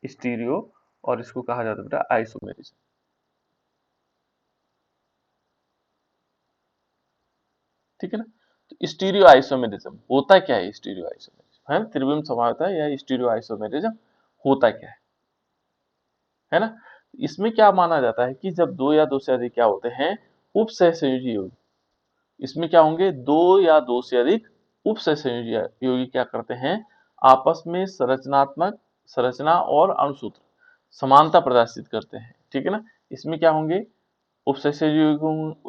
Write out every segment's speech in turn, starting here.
Stereo, और इसको कहा जाता है बेटा आइसोमेरिज्म। ठीक है ना। तो स्टीरियो आइसोमेरिज्म होता क्या है? स्टीरियो आइसोमेरिज्म है त्रिविम समानता या स्टीरियो आइसोमेरिज्म होता क्या है ना। इसमें क्या माना जाता है कि जब दो या दो से अधिक क्या होते हैं, उपसहसंयोजी यौगिक, इसमें क्या होंगे, दो या दो से अधिक उपसहसंयोजी यौगिक क्या करते हैं, आपस में संरचनात्मक संरचना और अणुसूत्र समानता प्रदर्शित करते हैं। ठीक है ना। इसमें क्या होंगे, उपसहसंयोजी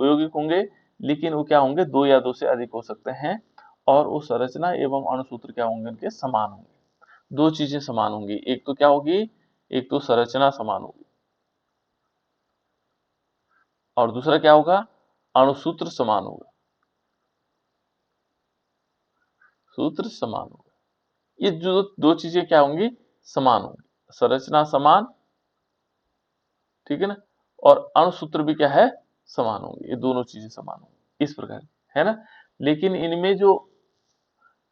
यौगिक होंगे, लेकिन वो क्या होंगे, दो या दो से अधिक हो सकते हैं, और वो संरचना एवं अणुसूत्र क्या होंगे, उनके समान होंगे। दो चीजें समान होंगी, एक तो क्या होगी, एक तो संरचना समान होगी, और दूसरा क्या होगा, अणुसूत्र समान होगा, सूत्र समान होगा। ये जो दो चीजें क्या होंगी, समान होंगी, संरचना समान, ठीक है ना, और अणुसूत्र भी क्या है, समान होंगे, ये दोनों चीजें समान होंगी इस प्रकार, है ना। लेकिन इनमें जो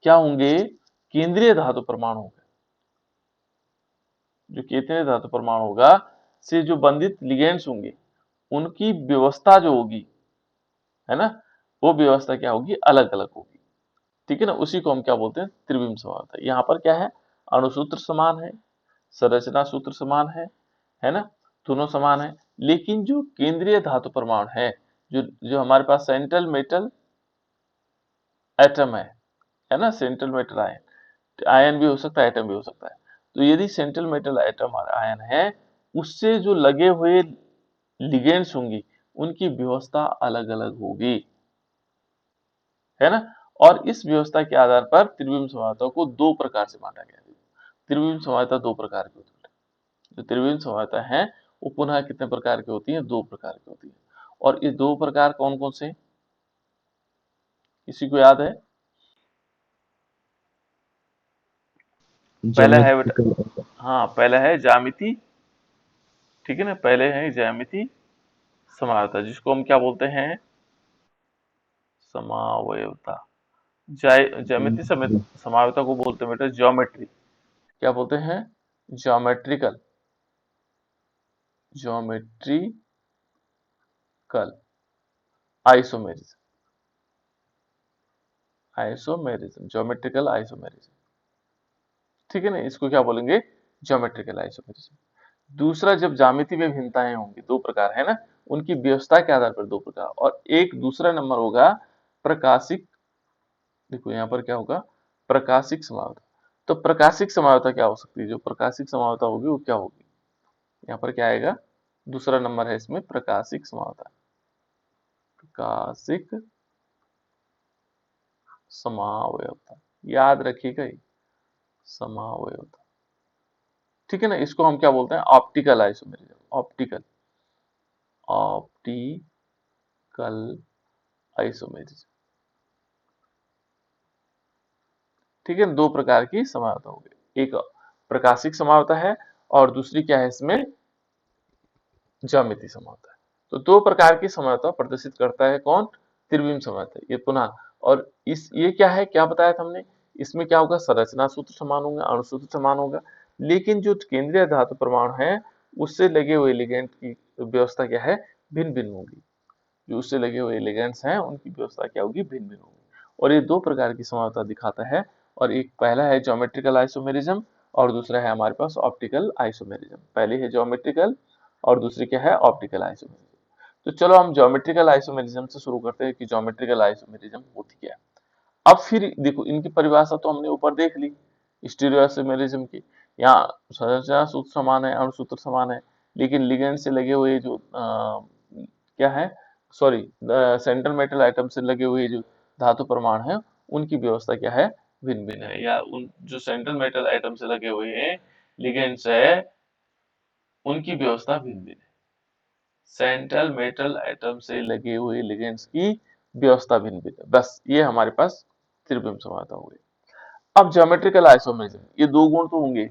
क्या होंगे, केंद्रीय धातु परमाणु होंगे, जो केंद्रीय धातु परमाणु होगा से जो बंधित लिगेंड्स होंगे, उनकी व्यवस्था जो होगी, है ना, वो व्यवस्था क्या होगी, अलग अलग होगी। ठीक है ना। उसी को हम क्या बोलते हैं, त्रिविम समानता। यहाँ पर क्या है, अणुसूत्र समान है, संरचना सूत्र समान है ना, दोनों समान है, लेकिन जो केंद्रीय धातु परमाणु है, जो जो हमारे पास सेंट्रल मेटल एटम है ना, सेंट्रल मेटल आयन, आयन भी हो सकता है, एटम भी हो सकता है। तो यदि सेंट्रल मेटल एटम और आयन है, उससे जो लगे हुए लिगेंड्स होंगी, उनकी व्यवस्था अलग अलग होगी, है ना। और इस व्यवस्था के आधार पर त्रिविम समानता को दो प्रकार से बांटा गया है। त्रिविम समानता दो प्रकार की होती है। जो त्रिविम समानता है वो पुनः कितने प्रकार की होती है, दो प्रकार की होती है। और ये दो प्रकार कौन कौन से, किसी को याद है? पहला है बेटा, ज्योमेट्रिकल। हाँ पहला है ज्यामिति, ठीक है ना, पहले है ज्यामिति समानता, जिसको हम क्या बोलते हैं, समावयवता। ज्यामिति समावयवता को बोलते हैं बेटा ज्योमेट्री, क्या बोलते हैं, geometrical, geometrical isomerism, isomerism, geometrical isomerism. ठीक है ना, इसको क्या बोलेंगे, ज्योमेट्रिकल आइसोमेरिज्म। दूसरा, जब ज्यामिति में भिन्नताएं होंगी, दो प्रकार है ना, उनकी व्यवस्था के आधार पर दो प्रकार, और एक दूसरा नंबर होगा प्रकाशिक, देखो यहाँ पर क्या होगा, प्रकाशिक समावता। तो प्रकाशिक समावता क्या हो सकती है, जो प्रकाशिक समावता होगी वो क्या होगी, यहाँ पर क्या आएगा, दूसरा नंबर है इसमें प्रकाशिक समावता, प्रकाशिक समावयवता, याद रखिएगा ये, समावयवता। ठीक है ना। इसको हम क्या बोलते हैं, optical isomerism, optical, optical isomerism. ठीक है ना, दो प्रकार की समावता हो गई, एक प्रकाशिक समावता है, और दूसरी क्या है इसमें, ज्यामिति समावता है। तो दो प्रकार की समावता प्रदर्शित करता है कौन, त्रिविम समावता, ये पुनः। और इस ये क्या है, क्या बताया था हमने, इसमें क्या होगा, संरचना सूत्र समान होंगे, अणु सूत्र समान होगा, लेकिन जो केंद्रीय धातु परमाणु है, उससे लगे हुए लिगेंड की व्यवस्था क्या है, भिन्न भिन्न होगी। जो उससे लगे हुए लिगेंड्स हैं, उनकी व्यवस्था क्या होगी, भिन्न भिन्न होगी। और ये दो प्रकार की समावता दिखाता है, और एक पहला है ज्योमेट्रिकल आइसोमेरिज्म, और दूसरा है हमारे पास ऑप्टिकल आइसोमेरिज्म। पहली है ज्योमेट्रिकल, और दूसरी क्या है, ऑप्टिकल आइसोमेरिज्म। तो चलो हम ज्योमेट्रिकल आइसोमेरिज्म से शुरू करते हैं कि ज्योमेट्रिकल आइसोमेरिज्म होती क्या है। अब फिर देखो, इनकी परिभाषा तो हमने ऊपर देख ली, स्टीरियो आइसोमेरिज्म की। यहाँ संरचना सूत्र समान है, अणु सूत्र समान है, लेकिन लिगेंड से लगे हुए जो क्या है, सॉरी, सेंट्रल मेटल आइटम से लगे हुए जो धातु परमाणु है, उनकी व्यवस्था क्या है, भिन्न भिन्न है, या उन जो सेंट्रल मेटल आइटम से लगे हुए हैं लिगेंड्स है, उनकी व्यवस्था भिन्न भिन्न है। सेंट्रल मेटल एटम से लगे हुए लिगेंड्स की व्यवस्था भिन्न भिन्न है। बस ये हमारे पास त्रिविम समानता हो गई। अब ज्योमेट्रिकल आइसोमेरिज्म, ये दो गुण तो होंगे,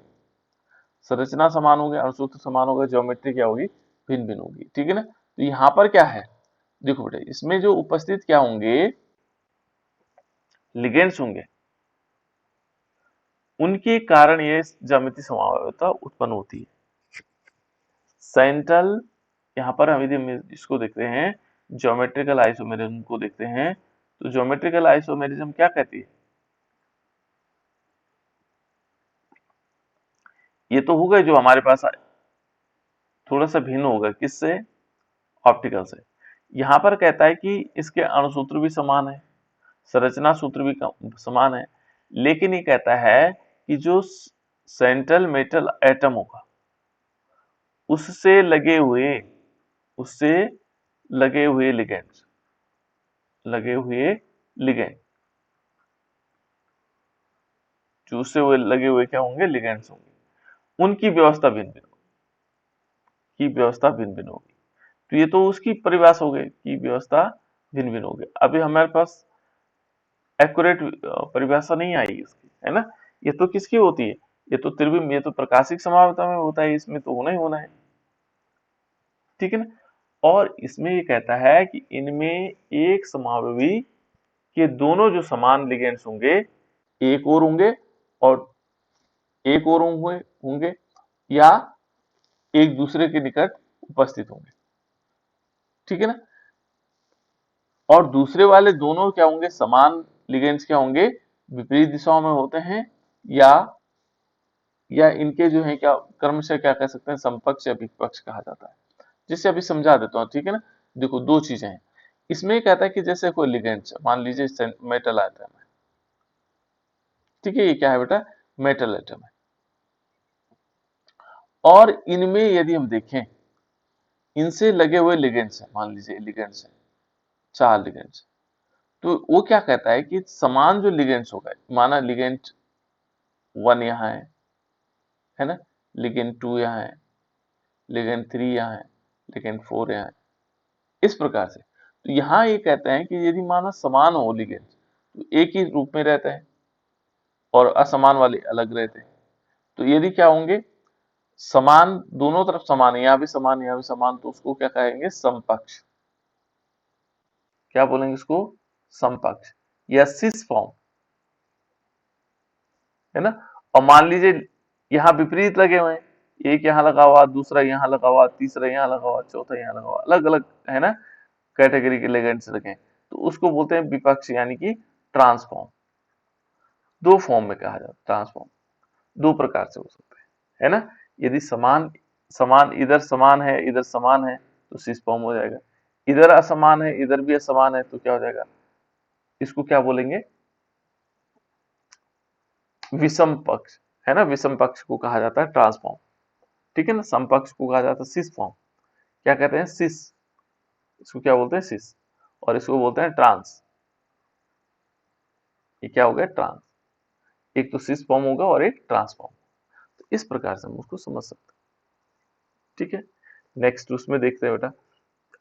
संरचना समान होगी, अणुसूत्र समान होगा, ज्योमेट्री क्या होगी, भिन्न भिन्न होगी। ठीक है ना। तो यहाँ पर क्या है, देखो बेटा, इसमें जो उपस्थित क्या होंगे, लिगेंड्स होंगे, उनके कारण ये ज्यामितीय समवायता उत्पन्न होती है। सेंट्रल, यहाँ पर हम यदि इसको देखते हैं, ज्योमेट्रिकल आइसोमेरिज्म को देखते हैं, तो ज्योमेट्रिकल आइसोमेरिज्म क्या कहती है? ये तो होगा जो हमारे पास थोड़ा सा भिन्न होगा, किससे? ऑप्टिकल से। यहाँ पर कहता है कि इसके अणुसूत्र भी समान है, संरचना सूत्र भी समान है, लेकिन ये कहता है कि जो सेंट्रल मेटल एटम होगा उससे लगे हुए उससे लगे हुए लिगेंड्स जो उससे वो लगे हुए क्या होंगे? लिगेंड्स होंगे। उनकी व्यवस्था भिन्न भिन्न होगी। तो ये तो उसकी परिभाषा हो गई कि व्यवस्था भिन्न भिन्न होगी। अभी हमारे पास एक्यूरेट परिभाषा नहीं आई इसकी, है ना? ये तो किसकी होती है? ये तो त्रिविम, ये तो प्रकाशिक समावता में होता है, इसमें तो होना ही होना है, ठीक है ना? और इसमें ये कहता है कि इनमें एक समावयवी के दोनों जो समान लिगेंड्स होंगे, एक और होंगे और एक और होंगे या एक दूसरे के निकट उपस्थित होंगे, ठीक है ना? और दूसरे वाले दोनों क्या होंगे? समान लिगेंड्स क्या होंगे? विपरीत दिशाओं में होते हैं, या इनके जो है क्या क्रमशः क्या कह सकते हैं? समपक्ष या विपक्ष कहा जाता है। जिसे अभी समझा देता हूँ, ठीक है ना? देखो दो चीजें हैं इसमें। कहता है कि जैसे कोई लिगेंड्स, मान लीजिए मेटल एटम है, ठीक है? ये क्या है बेटा? मेटल एटम है। और इनमें यदि हम देखें, इनसे लगे हुए लिगेंड्स है, मान लीजिए लिगेंड्स है, 4 लिगेंड्स। तो वो क्या कहता है कि समान जो लिगेंड्स होगा, माना लिगेंड 1 यहाँ है ना? लिगेंड 2 यहाँ है, लिगेंड 3 यहाँ है, लिगेंड 4 यहाँ है, इस प्रकार से। तो यहाँ ये कहते हैं कि यदि माना समान हो लिगेंड, तो एक ही रूप में रहते हैं और असमान वाले अलग रहते हैं। तो यदि क्या होंगे? समान, दोनों तरफ समान है, यहाँ भी समान, यहाँ भी समान, तो उसको क्या कहेंगे? समपक्ष। क्या बोलेंगे इसको? समपक्ष या सिस फॉर्म, है ना? और मान लीजिए यहाँ विपरीत लगे हुए हैं, एक यहाँ लगा हुआ, दूसरा यहाँ लगा हुआ, तीसरा यहाँ लगा हुआ, चौथा यहाँ लगा हुआ, अलग अलग, है ना, कैटेगरी के लिगेंड्स लगे हैं, तो उसको बोलते हैं विपक्ष, यानी कि ट्रांसफॉर्म। दो फॉर्म में कहा जाता है ट्रांसफॉर्म, दो प्रकार से हो सकते हैं, है ना? यदि समान समान इधर समान है, इधर समान है, तो सिस फॉर्म हो जाएगा। इधर असमान है, इधर भी असमान है, तो क्या हो जाएगा? इसको क्या बोलेंगे? विषम पक्ष, है ना? विषम पक्ष को कहा जाता है ट्रांसफॉर्म, ठीक है ना? समपक्ष को कहा जाता है सिस फॉर्म। क्या कहते हैं? सिस, इसको क्या बोलते हैं? सिस। और इसको बोलते हैं ट्रांस। ये क्या हो गया? ट्रांस। एक तो सिस फॉर्म होगा और एक ट्रांसफॉर्म। तो इस प्रकार से हम उसको समझ सकते हैं, ठीक है? नेक्स्ट उसमें देखते हैं बेटा।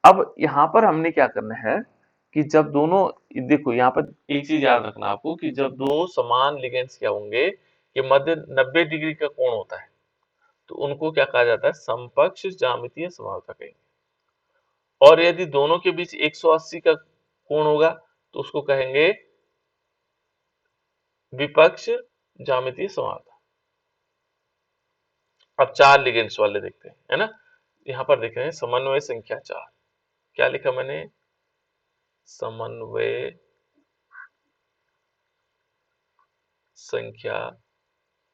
अब यहाँ पर हमने क्या करना है कि जब दोनों, देखो यहाँ पर एक चीज याद रखना आपको कि जब दो समान लिगेंड्स क्या होंगे कि मध्य 90 डिग्री का कोण होता है, तो उनको क्या कहा जाता है? समपक्ष ज्यामितीय समवायता कहेंगे। और यदि दोनों के बीच 180 का कोण होगा तो उसको कहेंगे विपक्ष ज्यामितीय समवायता। अब 4 लिगेंड्स वाले देखते हैं, है ना? यहाँ पर देख रहे हैं समन्वय संख्या 4। क्या लिखा मैंने? समन्वय संख्या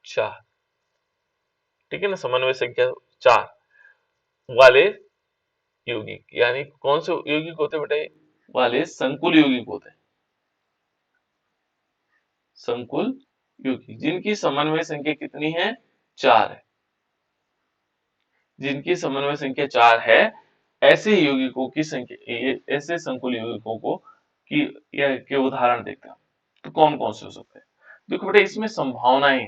4, ठीक है ना? समन्वय संख्या 4 वाले यौगिक, यानी कौन से यौगिक होते हैं बेटा? वाले संकुल यौगिक होते हैं, संकुल यौगिक जिनकी समन्वय संख्या कितनी है? 4 है। जिनकी समन्वय संख्या 4 है, ऐसे यौगिकों की संख्या, ऐसे संकुल यौगिकों को की के उदाहरण देखते हैं। तो कौन कौन से हो सकते हैं? देखो बेटा, इसमें संभावनाएं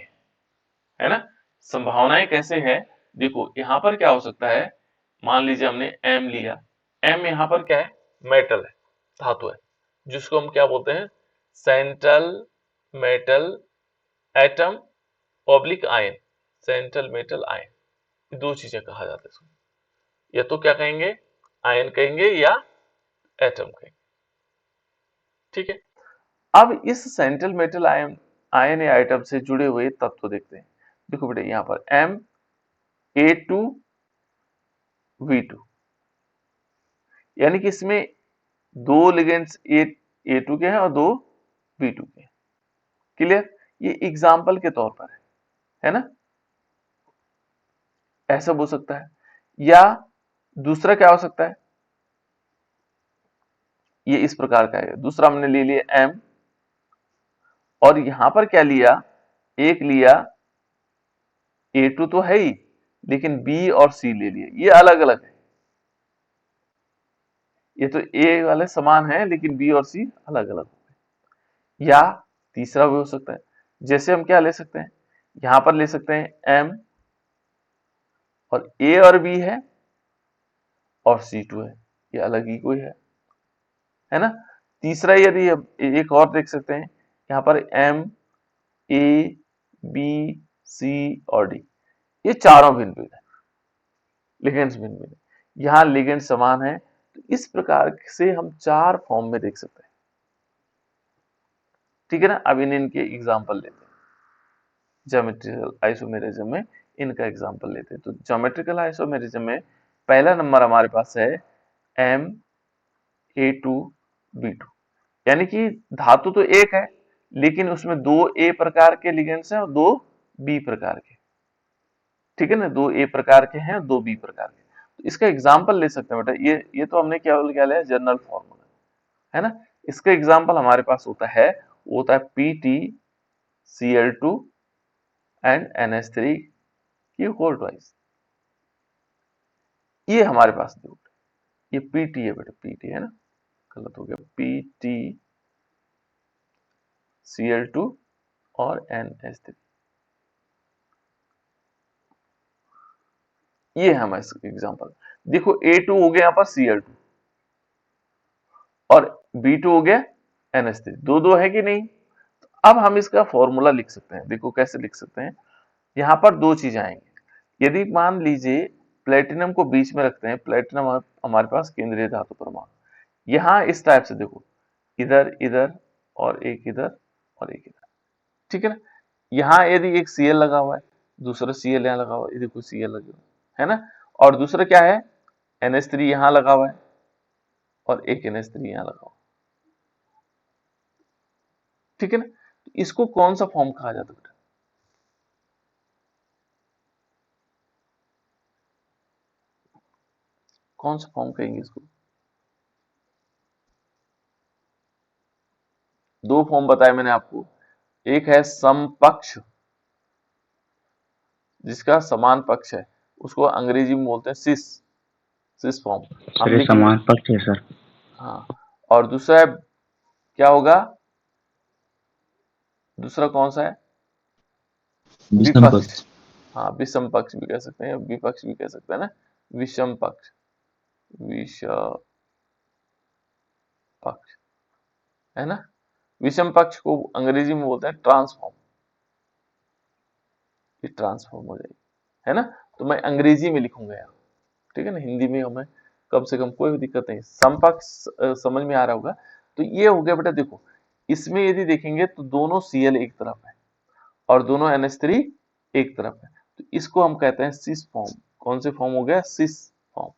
है ना? संभावनाएं कैसे है? देखो यहाँ पर क्या हो सकता है, मान लीजिए हमने एम लिया, एम यहाँ पर क्या है? मेटल है, धातु है, जिसको हम क्या बोलते हैं? Central metal atom oblique ion, central metal ion. दो चीजें कहा जाता है इसको, या तो क्या कहेंगे? आयन कहेंगे या एटम कहेंगे, ठीक है? अब इस central metal ion ion item से जुड़े हुए तत्व देखते हैं। देखो बेटे यहाँ पर MA2V2, यानी कि इसमें दो लिगेंड्स A2 के हैं और दो B2 के हैं। क्लियर? ये एग्जाम्पल के तौर पर है ना, ऐसा हो सकता है। या दूसरा क्या हो सकता है, ये इस प्रकार का है। दूसरा हमने ले लिया M, और यहां पर क्या लिया, एक लिया A2 तो है ही, लेकिन B और C ले लिए, ये अलग अलग है। ये तो A वाले समान है लेकिन B और C अलग अलग हो गए। या तीसरा भी हो सकता है, जैसे हम क्या ले सकते हैं, यहां पर ले सकते हैं M और A और B है और C2 है, ये अलग ही कोई है ना। तीसरा यदि एक और देख सकते हैं, यहां पर M A B C और D, ये चारों भिन्न भिन्न है, लिगेंड्स भिन्न भिन्न है। यहाँ लिगेंड समान है, तो इस प्रकार से हम चार फॉर्म में देख सकते हैं। ठीक है ना। अब इनके एग्जाम्पल लेते हैं, ज्योमेट्रिकल आइसोमेरिज्म में इनका एग्जाम्पल लेते हैं। तो ज्योमेट्रिकल आइसोमेरिज्म में पहला नंबर हमारे पास है MA2B2, यानी कि धातु तो एक है लेकिन उसमें दो A प्रकार के लिगेंड्स हैं और दो B प्रकार के। ठीक है ना, दो A प्रकार के हैं, दो B प्रकार के। तो इसका एग्जाम्पल ले सकते हैं बेटा, ये तो हमने क्या लिया, जनरल फॉर्मूला है ना। इसका एग्जाम्पल हमारे पास वो होता है PtCl2 एंड NH3 की होल ट्वाइस। ये हमारे पास ये Pt है बेटा, Pt है ना, गलत हो गया, PtCl2 और NH3, ये है हमारा एग्जाम्पल। देखो A2 हो गया यहाँ पर Cl2 और B2 हो गया NH3, दो है कि नहीं। तो अब हम इसका फॉर्मूला लिख सकते हैं। देखो कैसे लिख सकते हैं, यहाँ पर दो चीज आएंगे। यदि मान लीजिए प्लेटिनम को बीच में रखते हैं, प्लेटिनम हमारे पास केंद्रीय धातु परमाणु, यहाँ इस टाइप से देखो, इधर इधर और एक इधर और एक इधर। ठीक है ना। यहाँ यदि एक Cl लगा हुआ है, दूसरा Cl यहाँ लगा हुआ है, देखो Cl लगा हुआ है ना, और दूसरा क्या है, NH3 यहाँ लगा हुआ है और एक NH3 यहाँ लगा हुआ है। ठीक है ना। तो इसको कौन सा फॉर्म कहा जाता है, कौन सा फॉर्म कहेंगे इसको। दो फॉर्म बताए मैंने आपको, एक है समपक्ष, जिसका समान पक्ष है, उसको अंग्रेजी में बोलते हैं सिस फॉर्म, हम सर ये लिखेंगे। समान पक्ष है सर। हाँ, और दूसरा है, क्या होगा, दूसरा कौन सा है, विषम विपक्ष। पक्ष। हाँ, विषम पक्ष भी कह सकते हैं, विपक्ष भी कह सकते हैं ना, विषम पक्ष, विषम पक्ष, है ना। विषम पक्ष को अंग्रेजी में बोलते हैं ट्रांसफॉर्म, ये ट्रांसफॉर्म हो जाएगी, है ना। तो मैं अंग्रेजी में लिखूंगा यहाँ, ठीक है ना, हिंदी में हमें कम से कम कोई दिक्कत नहीं, समपक्ष समझ में आ रहा होगा। तो ये हो गया बेटा। देखो इसमें यदि देखेंगे तो दोनों Cl एक तरफ है और दोनों NH3 एक तरफ है, तो इसको हम कहते हैं सिस फॉर्म। कौन से फॉर्म हो गया, सिस फॉर्म।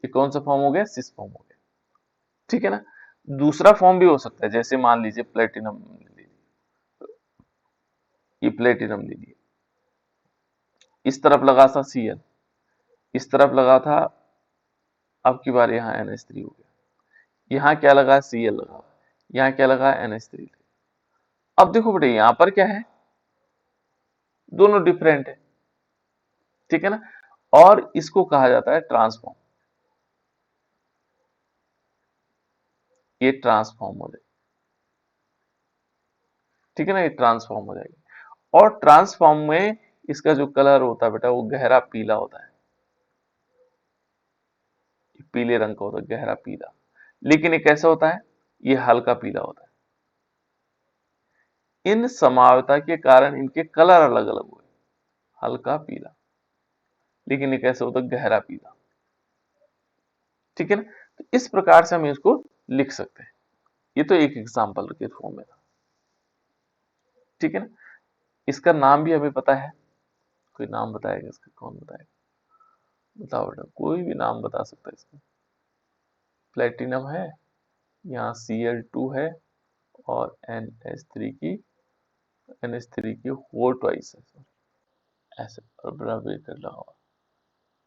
ये कौन सा फॉर्म हो गया, सिस फॉर्म हो गया। ठीक है ना। दूसरा फॉर्म भी हो सकता है, जैसे मान लीजिए प्लेटिनम ले लीजिए, ये प्लेटिनम ले लीजिए, इस तरफ लगा था Cl, इस तरफ लगा था, अब की बार यहाँ NH3 हो गया, यहाँ क्या लगा, Cl लगा, यहाँ क्या लगा, NH3। अब देखो बेटे यहाँ पर क्या है, दोनों डिफरेंट है, ठीक है ना, और इसको कहा जाता है ट्रांसफॉर्म। ये ट्रांसफॉर्म हो जाएगी, ठीक है ना, ये ट्रांसफॉर्म हो जाएगी। और ट्रांसफॉर्म में इसका जो कलर होता है बेटा, वो गहरा पीला होता है, पीले रंग का होता है, गहरा पीला। लेकिन ये कैसा होता है, ये हल्का पीला होता है। इन समावता के कारण इनके कलर अलग अलग हुए, हल्का पीला, लेकिन ये कैसे होता है, गहरा पीला। ठीक है ना। तो इस प्रकार से हम इसको लिख सकते हैं। ये तो एक एग्जाम्पल के फॉर्म में था। ठीक है ना। इसका नाम भी हमें पता है, कोई नाम बताएगा इसका, कौन बताएगा, बताओ बेटा, कोई भी नाम बता सकता है इसका। प्लेटिनम है, यहाँ Cl2 है, और NH3 की 4 ट्वाइस है, ऐसे और बराबर कर लगा हुआ।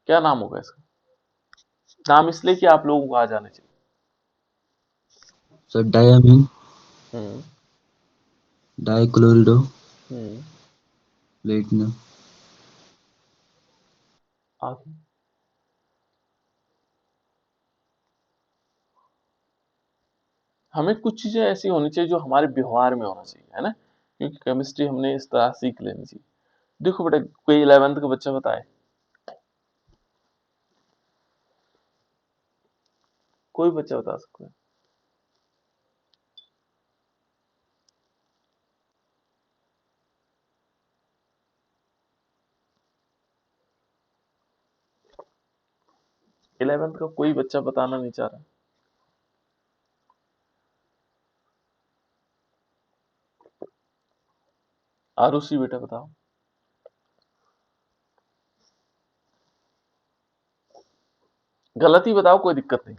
क्या नाम होगा इसका? नाम इसलिए कि आप लोगों को आ जाने चाहिए। सर डायमीन, हम्म डाइक्लोरिडो, हम्म प्लेटिनम। आगे हमें कुछ चीजें ऐसी होनी चाहिए जो हमारे व्यवहार में होना चाहिए, है ना, क्योंकि केमिस्ट्री हमने इस तरह सीख लेनी चाहिए। देखो बेटा, कोई 11th का बच्चा बताए, कोई बच्चा बता सकता है। इलेवेंथ का कोई बच्चा बताना नहीं चाह रहा। आरुषि बेटा बताओ। गलत ही बताओ, कोई दिक्कत नहीं।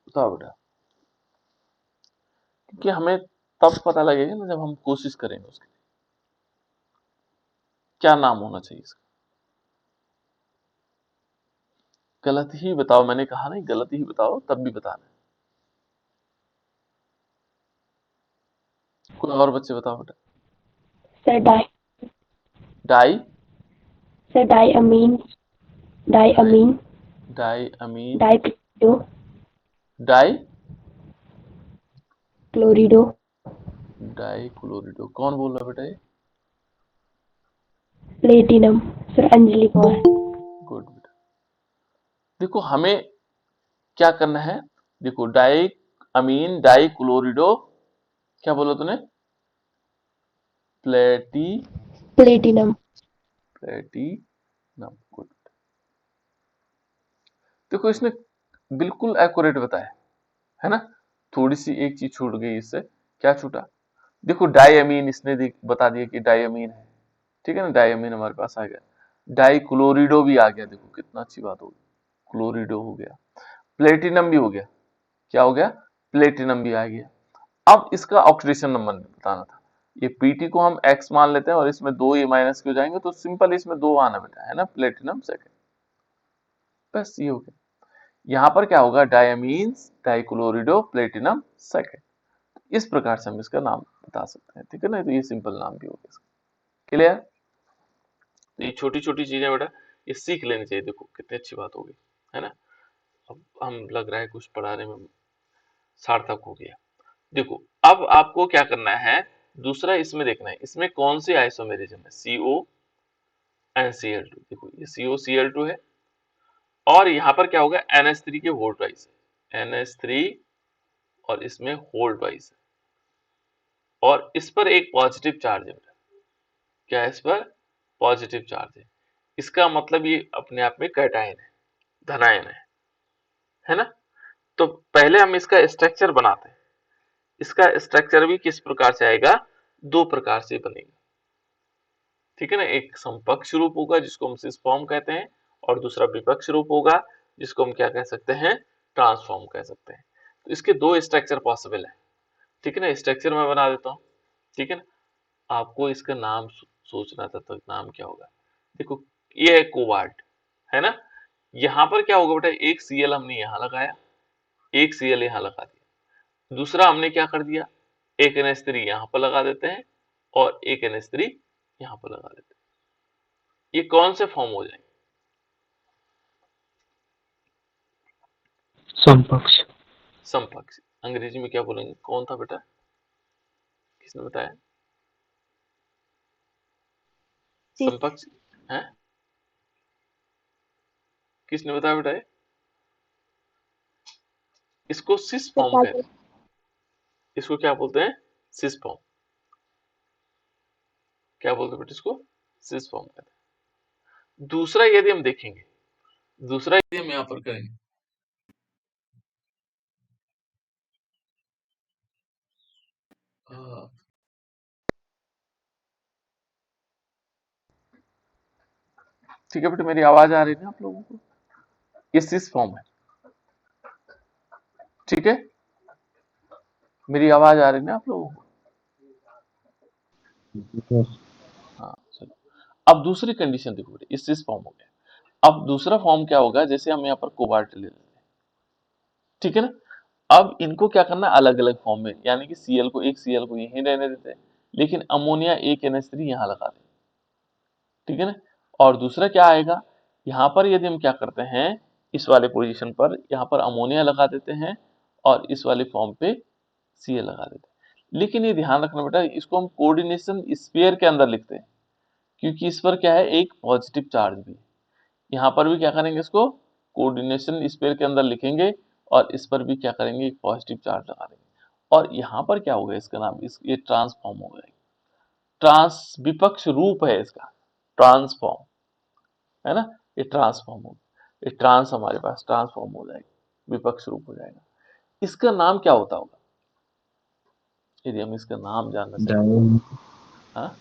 बताओ बेटा, क्योंकि हमें तब पता लगेगा ना जब हम कोशिश करेंगे उसके लिए। क्या नाम होना चाहिए इसका? गलत ही बताओ, मैंने कहा नहीं, गलत ही बताओ, तब भी बताना है। कोई और बच्चे बताओ बेटा। Sir di di sir diamine, di diamine, di amine dichlorido, di chlorido, di chlorido. कौन बोल रहा है बेटा ये? Platinum. Sir Anjali Pawar. Good बेटा। देखो हमें क्या करना है, देखो डाई अमीन डाई क्लोरिडो, क्या बोला तूने? प्लेटी प्लेटिनम। प्लेटिनम। गुड। देखो इसने बिल्कुल एक्यूरेट बताया, है ना। थोड़ी सी एक चीज छूट गई इससे। क्या छूटा? देखो डायमीन इसने बता दिया कि डायमीन है, ठीक है ना, डायमीन हमारे पास आ गया। डाई क्लोरिडो भी आ गया, देखो कितना अच्छी बात होगी, क्लोरिडो हो गया। प्लेटिनम भी हो गया, क्या हो गया? प्लेटिनम भी आ गया। अब इसका ऑक्सीडेशन नंबर बताना था। ये पीटी को हम एक्स मान लेते हैं और इसमें दो ये माइनस के हो जाएंगे, तो सिंपल इसमें दो आना बेटा, है ना, प्लेटिनम सेकंड। बस ये हो गया। यहाँ पर क्या होगा? डायमीन्स डाइक्लोरिडो प्लेटिनम सेकंड। इस प्रकार से हम इसका नाम बता सकते हैं, ठीक है ना। तो ये सिंपल नाम भी हो गया इसका। क्लियर? तो ये छोटी छोटी चीजें बेटा ये सीख लेनी चाहिए। देखो कितनी अच्छी बात होगी, है ना। अब हम लग रहा है कुछ पढ़ाने में सार्थक हो गया। देखो अब आपको क्या करना है, दूसरा इसमें देखना है, इसमें कौन सी आइसोमेरिज्म है, CO एंड Cl2। देखो ये CO Cl2 है, और यहाँ पर क्या होगा, NH3 के होल्ड वाइज है, NH3 और इसमें होल्ड वाइज है, और इस पर एक पॉजिटिव चार्ज है बेटा। क्या है इस पर? पॉजिटिव चार्ज है। इसका मतलब ये अपने आप में कैटायन है, धनायन है ना। तो पहले हम इसका स्ट्रक्चर बनाते हैं। इसका स्ट्रक्चर भी किस प्रकार से आएगा? दो प्रकार से बनेगा, ठीक है ना। एक समपक्ष रूप होगा जिसको हम सिस फॉर्म कहते हैं, और दूसरा विपक्ष रूप होगा जिसको हम क्या कह सकते हैं? ट्रांसफॉर्म कह सकते हैं। तो इसके दो स्ट्रक्चर पॉसिबल है, ठीक है ना। स्ट्रक्चर मैं बना देता हूँ, ठीक है ना। आपको इसका नाम सोचना था, तो नाम क्या होगा? देखो ये है कोबाल्ट, है ना। यहाँ पर क्या होगा बेटा, एक Cl हमने यहाँ लगाया, एक Cl यहाँ लगा दिया। दूसरा हमने क्या कर दिया, एक NH3 यहाँ पर लगा देते हैं, और एक NH3 यहाँ पर लगा देते हैं। ये कौन से फॉर्म हो जाएंगे? समपक्ष। समपक्ष। अंग्रेजी में क्या बोलेंगे? कौन था बेटा, किसने बताया? समपक्ष है, किसने बताया बेटा? इसको सिस फॉर्म कहते हैं। इसको क्या बोलते हैं? Cis form. क्या बोलते हैं बेटा इसको? सिस फॉर्म कहते हैं। दूसरा यदि हम देखेंगे, दूसरा यदि हम यहाँ पर करेंगे, ठीक है बेटा, मेरी आवाज आ रही है ना आप लोगों को? ये सिस फॉर्म है, ठीक है, मेरी आवाज आ रही है ना आप लोगों को? हाँ चलो, अब दूसरी कंडीशन देखो बेटा, ये सिस फॉर्म हो गया। अब दूसरा फॉर्म क्या होगा, जैसे हम यहाँ पर कोबाल्ट ले लेते हैं, ठीक है ना। अब इनको क्या करना है, अलग अलग फॉर्म में, यानी कि Cl को, एक Cl को यहीं रहने देते हैं, लेकिन अमोनिया एक NH3 यहाँ लगा दें, ठीक है ना। और दूसरा क्या आएगा, यहाँ पर यदि हम क्या करते हैं, इस वाले पोजीशन पर यहाँ पर अमोनिया लगा देते हैं और इस वाले फॉर्म पे Cl लगा देते हैं। लेकिन ये ध्यान रखना बेटा, इसको हम कोऑर्डिनेशन स्फीयर के अंदर लिखते हैं, क्योंकि इस पर क्या है, एक पॉजिटिव चार्ज भी है। यहाँ पर भी क्या करेंगे, इसको कोऑर्डिनेशन स्फीयर के अंदर लिखेंगे और इस पर भी क्या करेंगे, एक पॉजिटिव चार्ज लगा देंगे। और यहाँ पर क्या होगा, इसका नाम, ये ट्रांसफॉर्म हो गया, ट्रांस विपक्ष रूप है इसका, ट्रांसफॉर्म, है ना। ये ट्रांसफॉर्म हो, ये ट्रांस हमारे पास ट्रांसफॉर्म हो जाएगा, विपक्ष रूप हो जाएगा। इसका नाम क्या होता होगा, यदि हम इसका नाम जानना चाहें? हाँ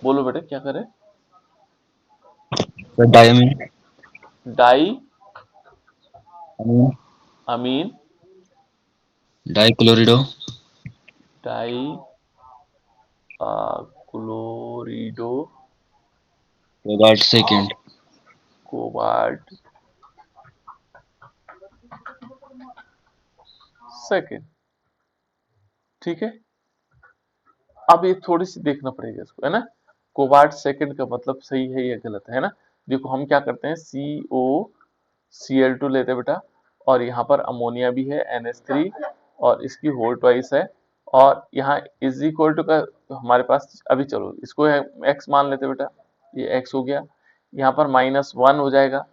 बोलो बेटा, क्या करें? Diamine, di amine, dichlorido, di chlorido cobalt second, cobalt second, ठीक है। अब ये थोड़ी सी देखना पड़ेगा इसको, है ना। कोबाल्ट सेकेंड का मतलब सही है या गलत है ना। देखो हम क्या करते हैं, COCl2 लेते हैं बेटा, और यहाँ पर अमोनिया भी है NH3 और इसकी होल ट्वाइस है, और यहाँ इज इक्वल टू का हमारे पास, अभी चलो इसको x मान लेते बेटा, ये x हो गया, यहाँ पर -1 हो जाएगा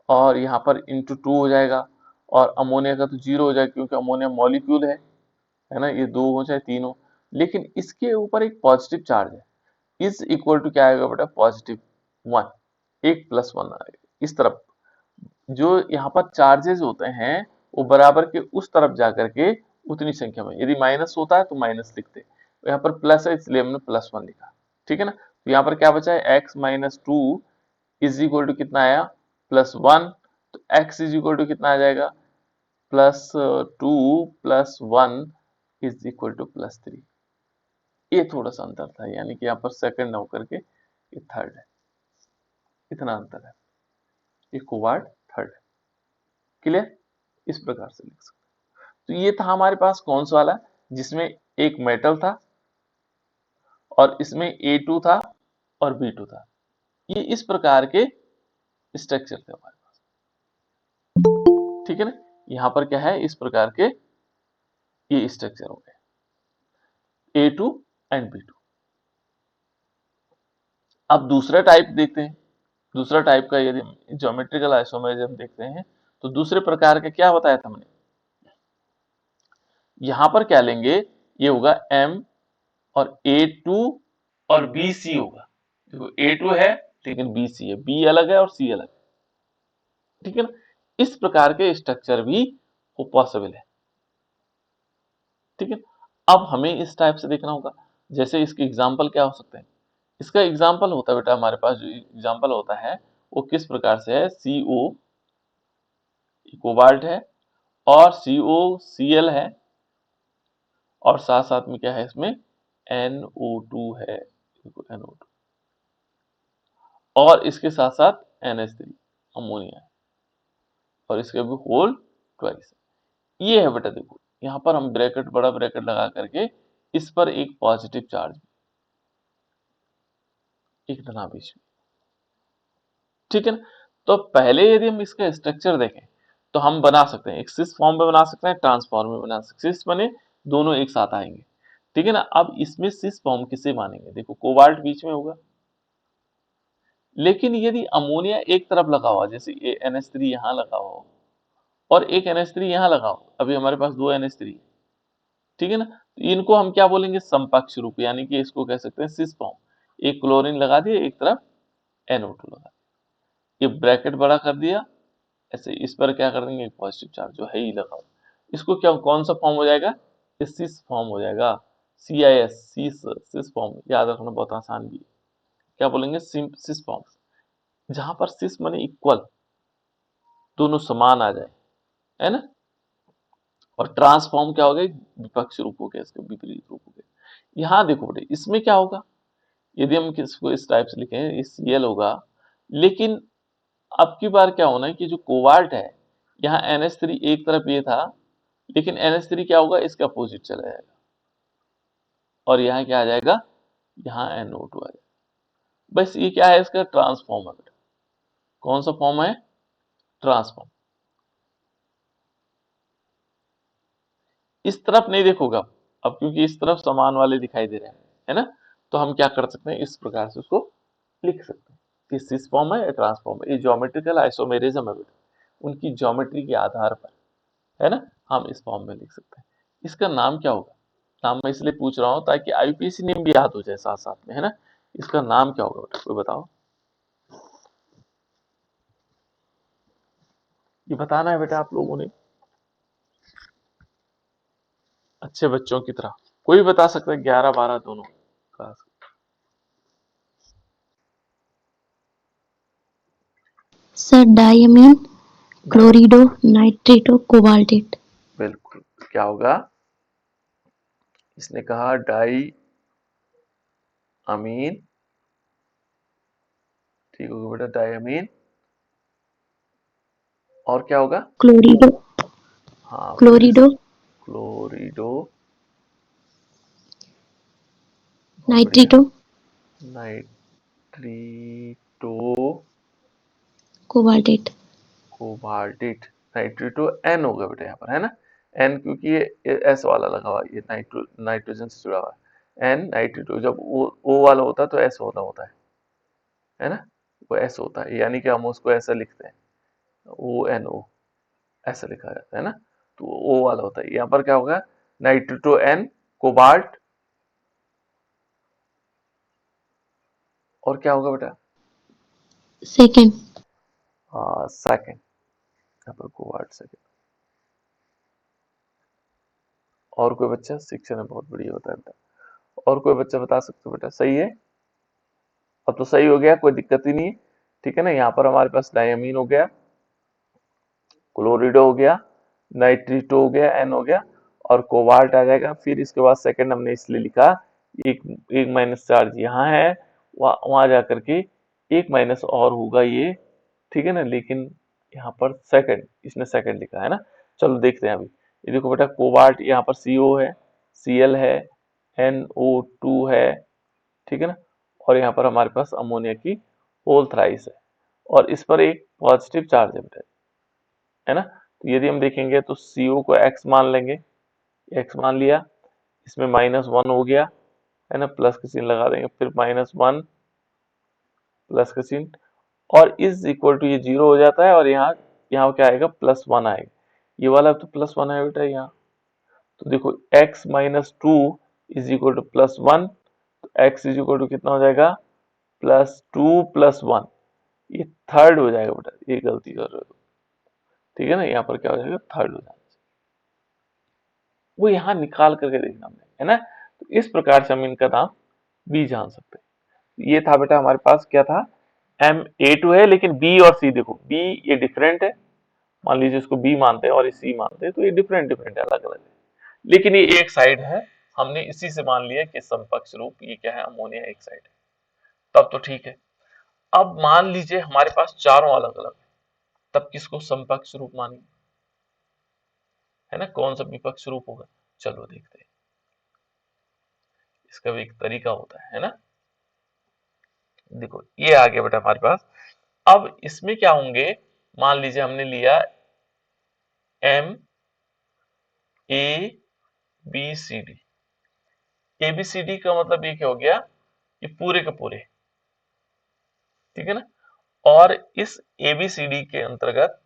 और यहाँ पर इंटू 2 हो जाएगा, और अमोनिया का तो 0 हो जाएगा क्योंकि अमोनिया मॉलिक्यूल है ना, ये 2 हो चाहे 3 हो, लेकिन इसके ऊपर एक पॉजिटिव चार्ज है, इज इक्वल टू क्या आएगा बेटा, +1, एक +1 आएगा इस तरफ। जो यहाँ पर चार्जेस होते हैं वो बराबर के उस तरफ जाकर के उतनी संख्या में, यदि माइनस होता है तो माइनस लिखते, तो यहाँ पर प्लस है इसलिए हमने +1 लिखा, ठीक है ना। तो यहाँ पर क्या बचा है, x-2 इज इक्वल टू कितना आया, +1, तो x इज इक्वल टू कितना आ जाएगा, +2 +1 इज इक्वल टू +3। ये थोड़ा सा अंतर था, यानी कि यहाँ पर सेकंड ना होकर के ये थर्ड है, इतना अंतर है, ये कोबाल्ट थर्ड है। क्लियर, इस प्रकार से लिख सकते हैं। तो ये था हमारे पास कौन सा वाला, जिसमें एक मेटल था और इसमें A2 था और B2 था। ये इस प्रकार के स्ट्रक्चर थे हमारे पास, ठीक है ना। यहाँ पर क्या है, इस प्रकार के ये स्ट्रक्चर हो गए, A2 एंड B2। अब दूसरा टाइप देखते हैं, दूसरा टाइप का यदि ज्योमेट्रिकल आइसोमेरिज्म देखते हैं, तो दूसरे प्रकार का क्या बताया था हमने, यहां पर क्या लेंगे, ये होगा M और A2 और BC होगा। देखो A2 है लेकिन BC है, B अलग है और C अलग है, ठीक है ना। इस प्रकार के स्ट्रक्चर भी वो पॉसिबल है, ठीक है। अब हमें इस टाइप से देखना होगा, जैसे इसके एग्जाम्पल क्या हो सकते हैं। इसका एग्जाम्पल होता है बेटा, हमारे पास जो एग्जाम्पल होता है वो किस प्रकार से है, CO कोबाल्ट है और COCl है और साथ साथ में क्या है, इसमें NO2 है, NO2, और इसके साथ साथ NH3 अमोनिया है और इसके भी होल ट्वाइस है। ये है बेटा, देखो यहाँ पर हम ब्रैकेट, बड़ा ब्रैकेट लगा करके इस पर एक पॉजिटिव चार्ज, एक धनावेश, ठीक है ना। तो पहले यदि हम इसका स्ट्रक्चर देखें तो हम बना सकते हैं, एक सिस फॉर्म में बना सकते हैं, ट्रांसफॉर्म में बना सकते हैं, सिस बने दोनों एक साथ आएंगे, ठीक है ना। अब इसमें सिस फॉर्म किसे मानेंगे, देखो कोबाल्ट बीच में होगा, लेकिन यदि अमोनिया एक तरफ लगा हुआ, जैसे ये NH3 यहाँ लगा हो और एक NH3 यहाँ लगा हो, अभी हमारे पास दो NH3, ठीक है ना, तो इनको हम क्या बोलेंगे, समपक्ष रूप, यानी कि इसको कह सकते हैं सिस फॉर्म। एक क्लोरीन लगा दिया, एक तरफ NO2 लगा दिया, ये ब्रैकेट बड़ा कर दिया, ऐसे इस पर क्या कर देंगे, एक पॉजिटिव चार्ज जो है ही लगा, इसको क्या कौन सा फॉर्म हो जाएगा, सिस फॉर्म हो जाएगा, CIS, सिस फॉर्म, याद रखना बहुत आसान भी है। क्या बोलेंगे, सिस फॉर्म, जहां पर सिस माने इक्वल, दोनों समान आ जाए, है ना। और ट्रांसफॉर्म क्या हो गया, विपक्ष रूप हो गया, इसके विपरीत रूप हो गया। यहाँ देखो बेटे, इसमें क्या होगा, यदि हम किसको इस टाइप से लिखें, ये Cl होगा, लेकिन अब की बार क्या होना है कि जो कोबाल्ट है, यहाँ NH3 एक तरफ ये था, लेकिन NH3 क्या होगा, इसका अपोजिट चला जाएगा, और यहाँ क्या आ जाएगा, यहाँ NO2 आ जाएगा। बस ये क्या है, इसका ट्रांसफॉर्म है बेटा। कौन सा फॉर्म है, ट्रांसफॉर्म। इस तरफ नहीं देखोगा अब, क्योंकि इस तरफ समान वाले दिखाई दे रहे हैं, है ना। तो हम क्या कर सकते हैं, इस प्रकार से उसको लिख सकते हैं कि सिस फॉर्म है या ट्रांसफॉर्म है। ये ज्योमेट्रिकल आइसोमेरिज्म है बेटा, उनकी ज्योमेट्री के आधार पर, है ना, हम इस फॉर्म में लिख सकते हैं। इसका नाम क्या होगा, नाम मैं इसलिए पूछ रहा हूँ ताकि IUPAC नेम भी याद हो जाए साथ साथ में, है ना। इसका नाम क्या होगा बेटा, कोई बताओ, ये बताना है बेटा आप लोगों ने, अच्छे बच्चों की तरह। कोई बता सकता है, 11 12 दोनों class. Sir diamine chlorido nitrato cobaltate. बिल्कुल, क्या होगा, इसने कहा डाई अमीन, ठीक होगा बेटा, डाई अमीन, और क्या होगा, क्लोरिडो हाँ फिर क्लोरिडो क्लोरिडो, बहुत बढ़िया, nitrato nitrito cobaltate. Cobaltate, nitrito N होगा बेटा यहाँ पर, है ना। N क्योंकि ये S वाला लगा हुआ है, ये नाइट्रोजन से जुड़ा हुआ है। N नाइट्रीटो, जब O वाला होता है तो S वाला होता है ना, वो S होता है, यानी कि हम उसको ऐसा लिखते हैं, ONO, ऐसा लिखा जाता है ना, तो O वाला होता है। यहाँ पर क्या होगा, नाइट्रीटो N कोबाल्ट, और क्या होगा बेटा, सेकेंड सेकंड, यहाँ पर कोबाल्ट सेकंड। और कोई बच्चा, शिक्षण में बहुत बढ़िया होता है बेटा, और कोई बच्चा बता सकते हो बेटा, सही है, अब तो सही हो गया, कोई दिक्कत ही नहीं है, ठीक है ना। यहाँ पर हमारे पास डायमीन हो गया, क्लोरिडो हो गया, नाइट्रीटो हो गया, N हो गया, और कोबाल्ट आ जाएगा। फिर इसके बाद सेकंड हमने इसलिए लिखा, एक माइनस चार्ज यहाँ है, वहां जाकर के एक माइनस और होगा ये, ठीक है ना, लेकिन यहाँ पर सेकंड, इसने सेकंड लिखा है ना। चलो देखते हैं अभी, ये देखो बेटा, कोबाल्ट यहाँ पर CO है, Cl है, NO2 है, ठीक है ना, और यहाँ पर हमारे पास अमोनिया की होल थ्राइस है, और इस पर एक पॉजिटिव चार्ज है बेटा, है ना। तो यदि हम देखेंगे तो CO को X मान लेंगे, X मान लिया, इसमें -1 हो गया, है ना, प्लस का चिन्ह लगा देंगे, फिर -1 प्लस का चिन्ह, और इज इक्वल टू, ये 0 हो जाता है, और यहाँ यहाँ क्या आएगा, +1 आएगा, ये वाला तो +1 है बेटा यहाँ। तो देखो x -2 इज इक्वल टू +1, तो x इज इक्वल टू कितना हो जाएगा, +2 +1, ये थर्ड हो जाएगा बेटा, ये गलती कर रहे हो, ठीक है ना, यहाँ पर क्या हो जाएगा, थर्ड हो जाएगा, वो यहाँ निकाल करके देखना हमने, है ना। तो इस प्रकार से हम इनका नाम B जान सकते हैं। ये था बेटा हमारे पास, क्या था, Ma2 है, लेकिन B और C देखो, B ये डिफरेंट है, मान लीजिए इसको B मानते हैं और ये C मानते हैं, तो ये डिफरेंट डिफरेंट है, अलग अलग है, लेकिन ये एक साइड है, हमने इसी से मान लिया कि समकक्ष रूप, ये क्या है, अमोनिया एक साइड है, तब तो ठीक है। अब मान लीजिए हमारे पास चारों अलग अलग है, तब किसको समकक्ष रूप मानेंगे, है ना, कौन सा विपक्ष रूप होगा, चलो देखते हैं, इसका भी एक तरीका होता है ना। देखो ये आ गया बेटा हमारे पास, अब इसमें क्या होंगे, मान लीजिए हमने लिया MABCD, ABCD का मतलब ये क्या हो गया, ये पूरे के पूरे, ठीक है ना। और इस ABCD के अंतर्गत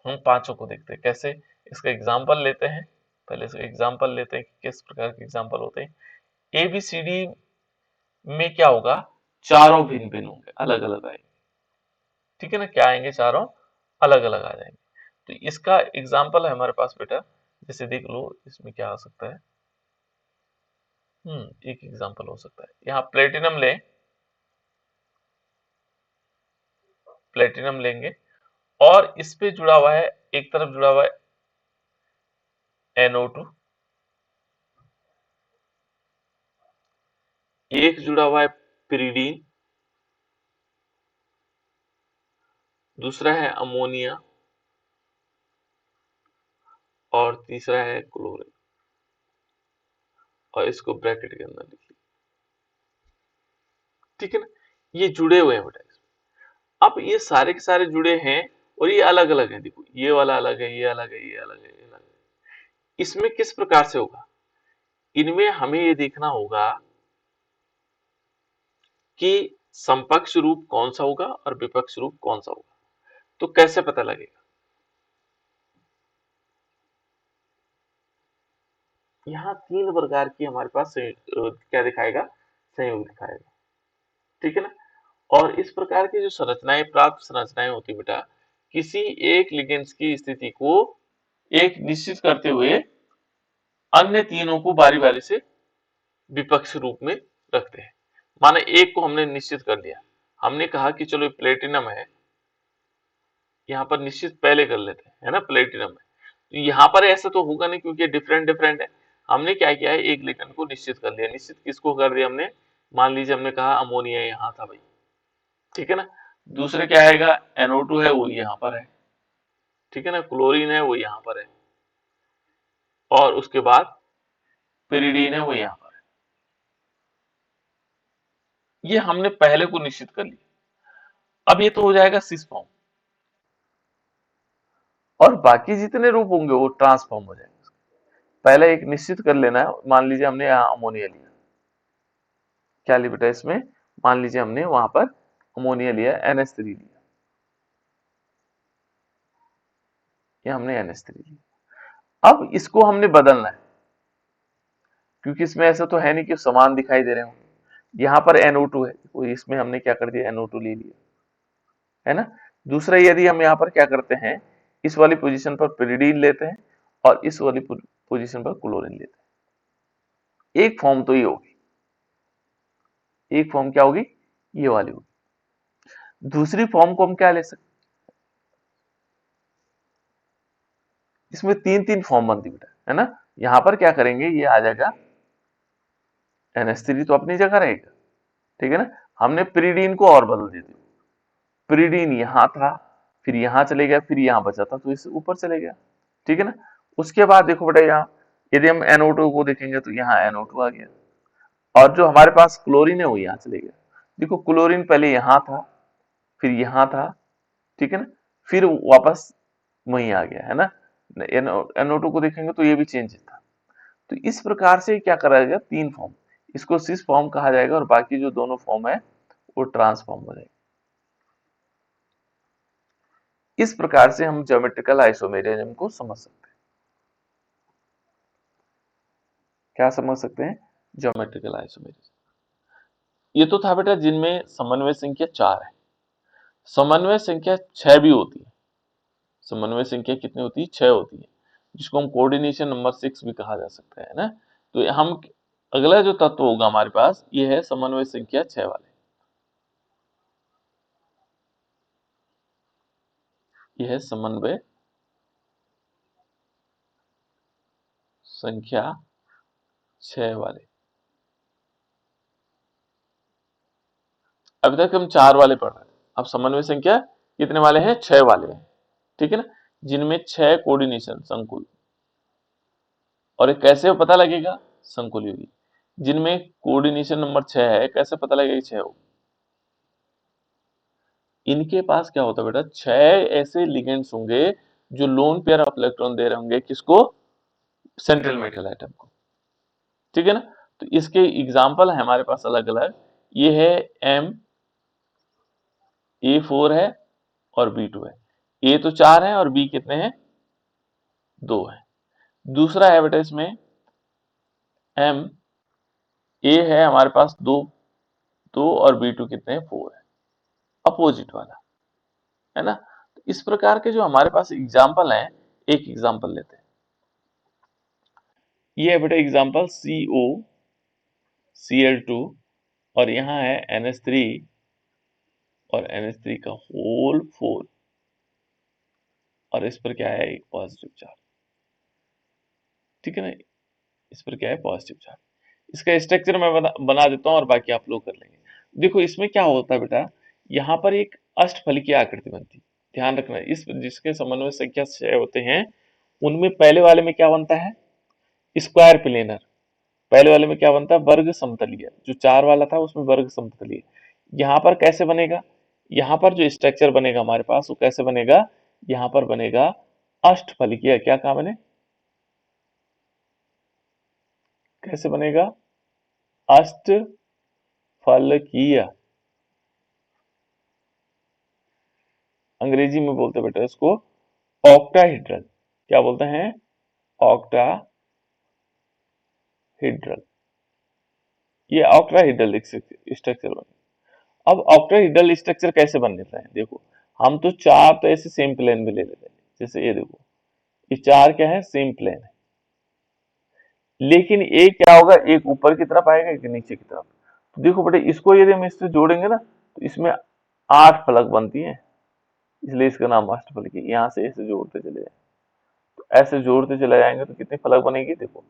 हम पांचों को देखते हैं, कैसे, इसका एग्जाम्पल लेते हैं, पहले इसका एग्जाम्पल लेते हैं कि किस प्रकार के एग्जाम्पल होते हैं। ABCD में क्या होगा, चारों भिन्न भिन्न होंगे, अलग अलग आएंगे, ठीक है ना, क्या आएंगे, चारों अलग अलग आ जाएंगे। तो इसका एग्जाम्पल है हमारे पास बेटा, जैसे देख लो इसमें क्या आ सकता है। एक एग्जाम्पल हो सकता है, यहाँ प्लेटिनम ले, प्लेटिनम लेंगे और इस पे जुड़ा हुआ है, एक तरफ जुड़ा हुआ है NO2, एक जुड़ा हुआ है पिरीडीन, दूसरा है अमोनिया और तीसरा है क्लोरीन, और इसको ब्रैकेट के अंदर लिखिए, ठीक है ना। ये जुड़े हुए हैं बेटा। अब ये सारे के सारे जुड़े हैं और ये अलग अलग है, देखो ये वाला अलग है, ये अलग है, ये अलग है, ये अलग है। इसमें किस प्रकार से होगा, इनमें हमें ये देखना होगा कि समकक्ष रूप कौन सा होगा और विपक्ष रूप कौन सा होगा। तो कैसे पता लगेगा, यहाँ तीन प्रकार की हमारे पास क्या दिखाएगा, संयोग दिखाएगा, ठीक है ना। और इस प्रकार की जो संरचनाएं, प्राप्त संरचनाएं होती बेटा, किसी एक लिगेंड्स की स्थिति को एक निश्चित करते हुए अन्य तीनों को बारी बारी से विपक्ष रूप में रखते हैं। माना एक को हमने निश्चित कर लिया, हमने कहा कि चलो प्लेटिनम है, यहाँ पर निश्चित पहले कर लेते हैं, है ना, प्लेटिनम है। तो यहाँ पर ऐसा तो होगा नहीं क्योंकि डिफरेंट डिफरेंट है। हमने क्या किया है, एक लिगेंड को निश्चित कर लिया। निश्चित किसको कर दिया हमने, मान लीजिए हमने कहा अमोनिया यहाँ था भाई, ठीक है ना। दूसरे क्या आएगा, NO2 है वो यहाँ पर है, ठीक है ना, क्लोरीन है वो यहाँ पर है, और उसके बाद पिरीडीन है वो यहाँ पर है। ये हमने पहले को निश्चित कर लिया। अब ये तो हो जाएगा सिस फॉर्म, और बाकी जितने रूप होंगे वो ट्रांसफॉर्म हो जाएंगे। पहले एक निश्चित कर लेना है, मान लीजिए हमने यहाँ अमोनिया लिया, क्या लिया बेटा इसमें, मान लीजिए हमने वहां पर अमोनिया लिया, NH3 लिया, ये हमने NH3 लिया। अब इसको हमने बदलना है, क्योंकि इसमें ऐसा तो है नहीं कि समान दिखाई दे रहे हो। यहाँ पर NO2 है, तो इसमें हमने क्या कर दिया, NO2 ले लिया, है ना। दूसरा, यदि हम यहाँ पर क्या करते हैं, इस वाली पोजीशन पर पिरीडीन लेते हैं और इस वाली पोजीशन पर क्लोरीन लेते हैं, एक फॉर्म तो ये होगी, एक फॉर्म क्या होगी, ये वाली होगी। दूसरी फॉर्म को हम क्या ले सकते, इसमें तीन तीन फॉर्म बनती बेटा, है ना। यहां पर क्या करेंगे, ये आ जाएगा NH3 तो अपनी जगह रहेगा, ठीक है ना। हमने पिरीडीन को और बदल देते, पिरीडीन यहां था, फिर यहां चले गया, फिर यहां बचा था तो इस ऊपर चले गया, ठीक है ना। उसके बाद देखो बेटा, यहाँ यदि हम NO2 को देखेंगे तो यहाँ NO2 आ गया, और जो हमारे पास क्लोरीन है वो यहाँ चले गया। देखो क्लोरीन पहले यहाँ था, फिर यहाँ था, ठीक है ना, फिर वापस वहीं आ गया, है ना। NO2 को देखेंगे तो ये भी चेंज था। तो इस प्रकार से क्या करा जाएगा, तीन फॉर्म, इसको सिस फॉर्म कहा जाएगा और बाकी जो दोनों फॉर्म है वो ट्रांसफॉर्म हो जाएगा। इस प्रकार से हम ज्योमेट्रिकल आइसोमेरिज्म को समझ सकते हैं। क्या समझ सकते हैं, ज्योमेट्रिकल आइसोमेरिज्म। ये तो था बेटा जिनमें समन्वय संख्या 4 है। समन्वय संख्या 6 भी होती है। समन्वय संख्या कितनी होती है, 6 होती है, जिसको हम कोऑर्डिनेशन नंबर 6 भी कहा जा सकता है ना। तो हम अगला जो तत्व होगा हमारे पास, ये है समन्वय संख्या 6 वाले। ये है समन्वय संख्या 6 वाले। अभी तक हम 4 वाले पढ़ रहे हैं, अब समन्वय संख्या कितने वाले हैं, 6 वाले हैं, ठीक है ना, जिनमें 6 कोऑर्डिनेशन संकुल। और ये कैसे पता लगेगा, संकुल योगी, जिनमें कोऑर्डिनेशन नंबर 6 है, कैसे पता लगेगा 6 हो, इनके पास क्या होता है बेटा, 6 ऐसे लिगेंड्स होंगे जो लोन पेयर ऑफ इलेक्ट्रॉन दे रहे होंगे, किसको, सेंट्रल मेटल एटम को, ठीक है ना। तो इसके एग्जाम्पल है हमारे पास अलग अलग, ये है A4 है और B2 है। A तो 4 है और B कितने हैं, 2 है। दूसरा है बेटा इसमें M, A है हमारे पास 2, 2 और B2 कितने हैं, 4 है, अपोजिट वाला, है ना। इस प्रकार के जो हमारे पास एग्जाम्पल हैं, एक एग्जाम्पल लेते हैं। ये है बेटा एग्जाम्पल CO Cl2 और यहाँ है NH3 और NH3 का होल 4 और इस पर क्या है एक पॉजिटिव चार्ज, ठीक है ना। इस पर क्या है पॉजिटिव चार्ज। इसका स्ट्रक्चर मैं बना देता हूँ और बाकी आप लोग कर लेंगे। देखो इसमें क्या होता है बेटा, यहाँ पर एक अष्टफलकीय आकृति बनती है। ध्यान रखना इस जिसके समन्वय संख्या 6 होते हैं उनमें पहले वाले में क्या बनता है स्क्वायर प्लेनर, पहले वाले में क्या बनता है वर्ग समतलीय, जो 4 वाला था उसमें वर्ग समतलीय। यहाँ पर कैसे बनेगा, यहाँ पर जो स्ट्रक्चर बनेगा हमारे पास वो कैसे बनेगा, यहाँ पर बनेगा अष्टफलकीय। क्या कहा मैंने, कैसे बनेगा अष्टफलकीय, अंग्रेजी में बोलते हैं बेटा इसको ऑक्टाहेड्रल। क्या बोलते हैं ऑक्टाहेड्रल, ये ऑक्टाहेड्रल स्ट्रक्चर बने। अब ऑक्टाहेड्रल स्ट्रक्चर कैसे बन लेता है, देखो हम तो चार तो ऐसे सेम प्लेन में ले लेते हैं, जैसे ये देखो ये चार क्या है सेम प्लेन है, लेकिन एक क्या होगा एक ऊपर की तरफ आएगा एक नीचे की तरफ। तो देखो बेटे इसको यदि हम इससे जोड़ेंगे ना तो इसमें 8 फलक बनती हैं, इसलिए इसका नाम अष्टफलकीय। यहाँ से ऐसे जोड़ते चले जाएंगे, तो ऐसे जोड़ते चले जाएंगे तो कितने फलक बनेगी, देखो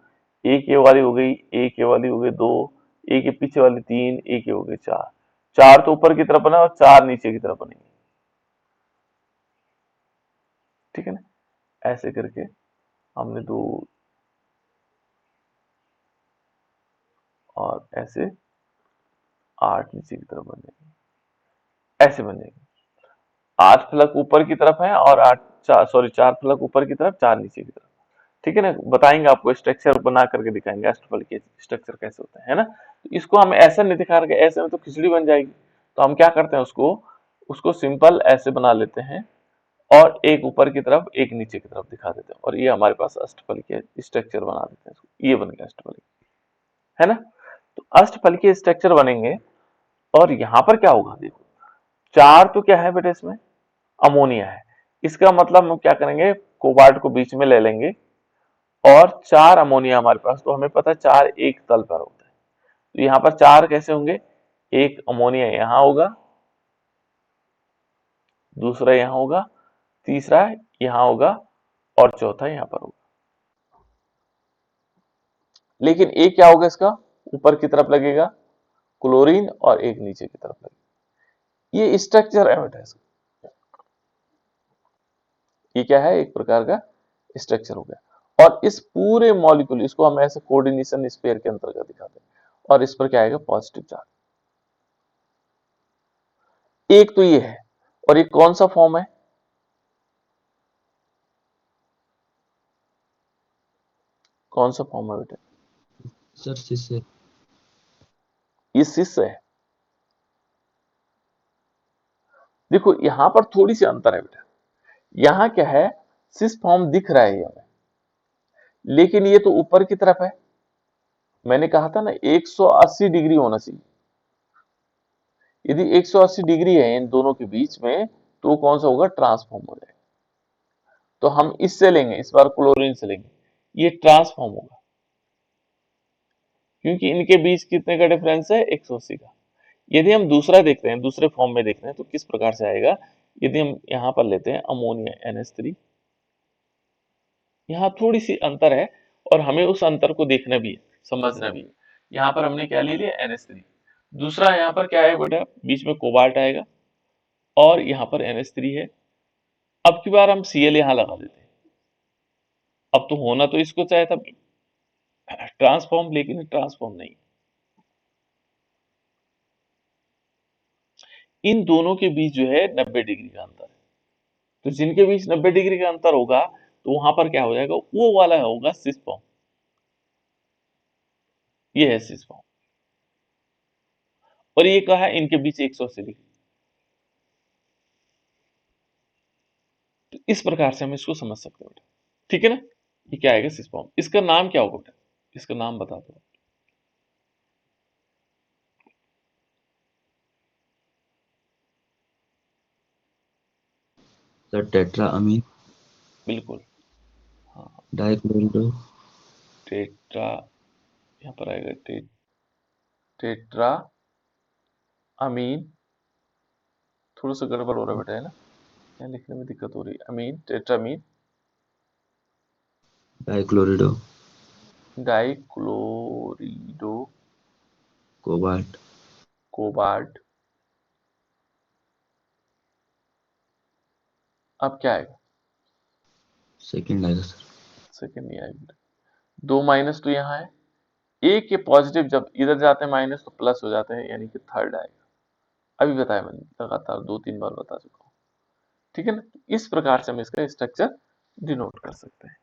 एक ये वाली हो गई, एक ये वाली हो गई 2, एक ये पीछे वाली 3, एक ये हो गई 4, 4 तो ऊपर की तरफ बना और 4 नीचे की तरफ बनेगी, ठीक है ना। ऐसे करके हमने 2 और ऐसे 8 नीचे की तरफ बन जाएंगे, ऐसे बन जाएंगे। 8 फलक ऊपर की तरफ है और 4 फलक ऊपर की तरफ 4 नीचे की तरफ, ठीक है ना। बताएंगे आपको स्ट्रक्चर बना करके दिखाएंगे अष्टफलकीय स्ट्रक्चर कैसे होता है ना। तो इसको हम ऐसा नहीं दिखा रहे, ऐसे में तो खिचड़ी बन जाएगी। तो हम क्या करते हैं उसको उसको सिंपल ऐसे बना लेते हैं और एक ऊपर की तरफ एक नीचे की तरफ दिखा देते हैं और ये हमारे पास अष्टफलकीय स्ट्रक्चर बना देते हैं इसको। ये बन गया अष्टफलकीय, है ना। तो अष्टफलकीय स्ट्रक्चर बनेंगे और यहाँ पर क्या होगा, देखो 4 तो क्या है बेटा इसमें अमोनिया है, इसका मतलब हम क्या करेंगे कोबाल्ट को बीच में ले लेंगे और 4 अमोनिया हमारे पास, तो हमें पता है 4 एक तल पर होता है। तो यहाँ पर 4 कैसे होंगे, एक अमोनिया यहाँ होगा, दूसरा यहाँ होगा, तीसरा यहाँ होगा और चौथा यहाँ पर होगा। लेकिन एक क्या होगा इसका ऊपर की तरफ लगेगा क्लोरीन और एक नीचे की तरफ लगेगा। ये स्ट्रक्चर है बेटा इसका, ये क्या है एक प्रकार का स्ट्रक्चर हो गया। और इस पूरे मॉलिक्यूल इसको हम ऐसे कोऑर्डिनेशन स्पेयर के अंतर्गत दिखाते हैं और इस पर क्या आएगा पॉजिटिव चार्ज। एक तो ये है और ये कौन सा फॉर्म है, कौन सा फॉर्म है बेटा, सर से ये सिस है। देखो यहां पर थोड़ी सी अंतर है बेटा, यहां क्या है सिस फॉर्म दिख रहा है हमें, लेकिन ये तो ऊपर की तरफ है। मैंने कहा था ना 180 डिग्री होना चाहिए, यदि 180 डिग्री है इन दोनों के बीच में तो कौन सा होगा ट्रांसफॉर्म हो जाएगा। तो हम इससे लेंगे, इस बार क्लोरीन से लेंगे, ये ट्रांसफॉर्म होगा क्योंकि इनके बीच कितने का डिफरेंस है 180 का। यदि हम दूसरा देखते हैं दूसरे फॉर्म में देखते हैं तो किस प्रकार से आएगा, यदि हम यहां पर लेते हैं अमोनिया NH3, यहाँ थोड़ी सी अंतर है और हमें उस अंतर को देखना भी है समझना भी है। यहाँ पर हमने क्या ले लिया NH3, दूसरा यहाँ पर क्या है बेटा बीच में कोबाल्ट आएगा और यहाँ पर NH3 है। अब की बार हम Cl यहाँ लगा देते हैं, अब तो होना तो इसको चाहे था ट्रांसफॉर्म, लेकिन ट्रांसफॉर्म नहीं। इन दोनों के बीच जो है 90 डिग्री का अंतर है, तो जिनके बीच 90 डिग्री का अंतर होगा तो वहां पर क्या हो जाएगा वो वाला होगा सिस फॉर्म, ये है सिस फॉर्म। और ये कहा है इनके बीच 180 डिग्री। तो इस प्रकार से हम इसको समझ सकते हैं बेटा, ठीक है ना। ये क्या आएगा सिस फॉर्म, इसका नाम क्या होगा बेटा, इसका नाम बता दो। सर टेट्रा अमीन, बिल्कुल, हाँ, डाइक्लोरिडो, टेट्रा, यहाँ पर आएगा टेट्रा अमीन, थोड़ा सा गड़बड़ हो रहा है बेटा, है ना, यहाँ लिखने में दिक्कत हो रही है। Amine, tetramine, dichlorido, dichlorido, cobalt, cobalt. अब क्या आएगा? सेकंड आएगा सर। सेकंड नहीं आएगा। 2 - 2 यहाँ है, ए के पॉजिटिव जब इधर जाते हैं माइनस तो प्लस हो जाते हैं, यानी कि थर्ड आएगा। अभी बताया मैंने, लगातार 2-3 बार बता चुका हूँ, ठीक है ना। इस प्रकार से हम इसका स्ट्रक्चर डिनोट कर सकते हैं।